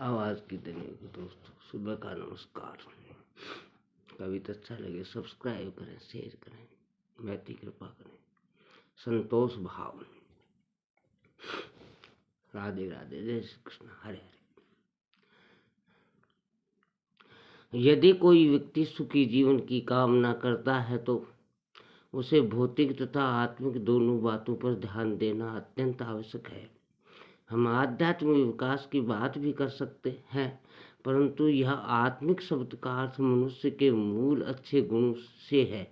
आवाज़ की दुनिया के दोस्तों, सुबह का नमस्कार। कविता अच्छा लगे सब्सक्राइब करें, शेयर करें, मैत्री कृपा करें, संतोष भाव। राधे राधे, जय श्री कृष्ण, हरे हरे। यदि कोई व्यक्ति सुखी जीवन की कामना करता है तो उसे भौतिक तथा आत्मिक दोनों बातों पर ध्यान देना अत्यंत आवश्यक है। हम आध्यात्मिक विकास की बात भी कर सकते हैं, परंतु यह आत्मिक शब्द का अर्थ मनुष्य के मूल अच्छे गुणों से है।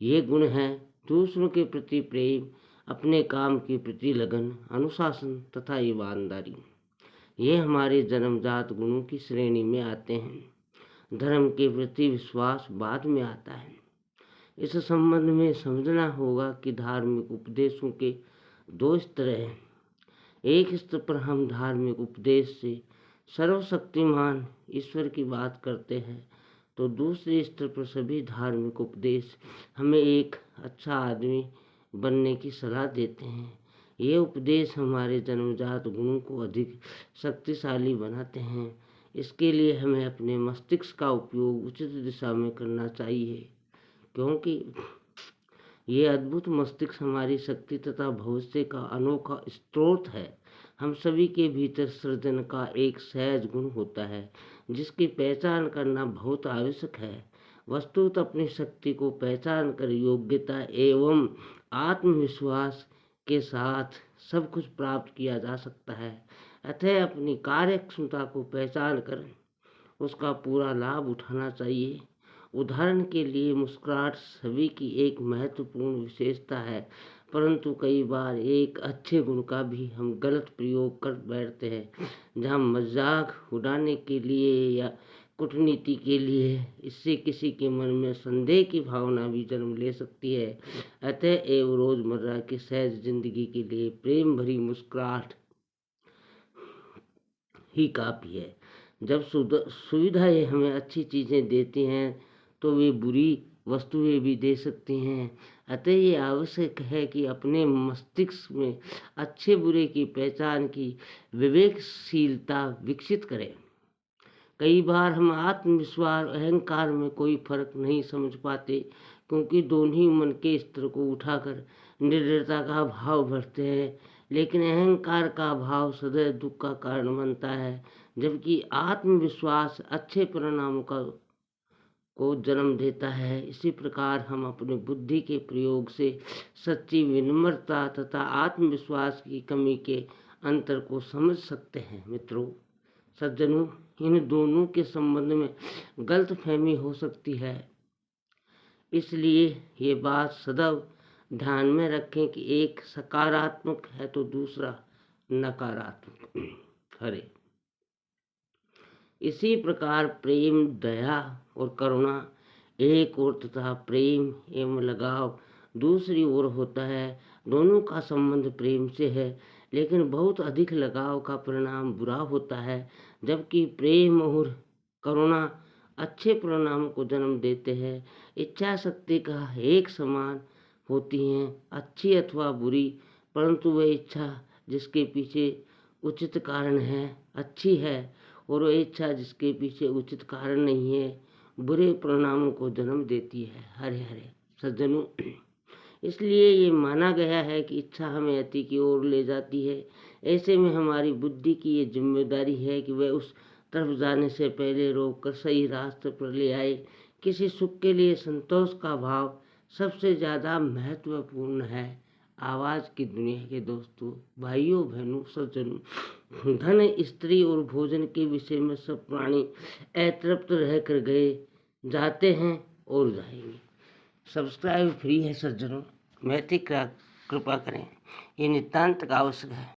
ये गुण हैं दूसरों के प्रति प्रेम, अपने काम के प्रति लगन, अनुशासन तथा ईमानदारी। ये हमारे जन्मजात गुणों की श्रेणी में आते हैं। धर्म के प्रति विश्वास बाद में आता है। इस संबंध में समझना होगा कि धार्मिक उपदेशों के दो स्तर हैं। एक स्तर पर हम धार्मिक उपदेश से सर्वशक्तिमान ईश्वर की बात करते हैं, तो दूसरे स्तर पर सभी धार्मिक उपदेश हमें एक अच्छा आदमी बनने की सलाह देते हैं। ये उपदेश हमारे जन्मजात गुणों को अधिक शक्तिशाली बनाते हैं। इसके लिए हमें अपने मस्तिष्क का उपयोग उचित दिशा में करना चाहिए, क्योंकि ये अद्भुत मस्तिष्क हमारी शक्ति तथा भविष्य का अनोखा स्रोत है। हम सभी के भीतर सृजन का एक सहज गुण होता है, जिसकी पहचान करना बहुत आवश्यक है। वस्तुतः अपनी शक्ति को पहचान कर योग्यता एवं आत्मविश्वास के साथ सब कुछ प्राप्त किया जा सकता है। अतः अपनी कार्य क्षमता को पहचान कर उसका पूरा लाभ उठाना चाहिए। उदाहरण के लिए मुस्कुराहट सभी की एक महत्वपूर्ण विशेषता है, परंतु कई बार एक अच्छे गुण का भी हम गलत प्रयोग कर बैठते हैं, जहां मजाक उड़ाने के लिए या कूटनीति के लिए। इससे किसी के मन में संदेह की भावना भी जन्म ले सकती है। अतः एवं रोजमर्रा की सहज जिंदगी के लिए प्रेम भरी मुस्कुराहट ही काफी है। जब सुविधाएं हमें अच्छी चीजें देती हैं, तो वे बुरी वस्तुएं भी दे सकती हैं। अतः ये आवश्यक है कि अपने मस्तिष्क में अच्छे बुरे की पहचान की विवेकशीलता विकसित करें। कई बार हम आत्मविश्वास और अहंकार में कोई फर्क नहीं समझ पाते, क्योंकि दोनों ही मन के स्तर को उठाकर निर्दयता का भाव भरते हैं। लेकिन अहंकार का भाव सदैव दुख का कारण बनता है, जबकि आत्मविश्वास अच्छे परिणामों को जन्म देता है। इसी प्रकार हम अपनी बुद्धि के प्रयोग से सच्ची विनम्रता तथा आत्मविश्वास की कमी के अंतर को समझ सकते हैं। मित्रों, सज्जनों, इन दोनों के संबंध में गलतफहमी हो सकती है, इसलिए ये बात सदैव ध्यान में रखें कि एक सकारात्मक है तो दूसरा नकारात्मक। हरे। इसी प्रकार प्रेम, दया और करुणा एक ओर तथा प्रेम एवं लगाव दूसरी ओर होता है। दोनों का संबंध प्रेम से है, लेकिन बहुत अधिक लगाव का परिणाम बुरा होता है, जबकि प्रेम और करुणा अच्छे परिणामों को जन्म देते हैं। इच्छा शक्ति का एक समान होती हैं, अच्छी अथवा बुरी, परंतु वह इच्छा जिसके पीछे उचित कारण है अच्छी है, और वह इच्छा जिसके पीछे उचित कारण नहीं है बुरे परिणामों को जन्म देती है। हरे हरे। सज्जनों, इसलिए ये माना गया है कि इच्छा हमें अति की ओर ले जाती है। ऐसे में हमारी बुद्धि की ये जिम्मेदारी है कि वह उस तरफ जाने से पहले रोककर सही रास्ते पर ले आए। किसी सुख के लिए संतोष का भाव सबसे ज़्यादा महत्वपूर्ण है। आवाज़ की दुनिया के दोस्तों, भाइयों बहनों, सज्जनों, धन, स्त्री और भोजन के विषय में सब प्राणी अतृप्त रहकर गए, जाते हैं और जाएंगे। सब्सक्राइब फ्री है सज्जनों, मैत्री कृपा करें, ये नितांत आवश्यक है।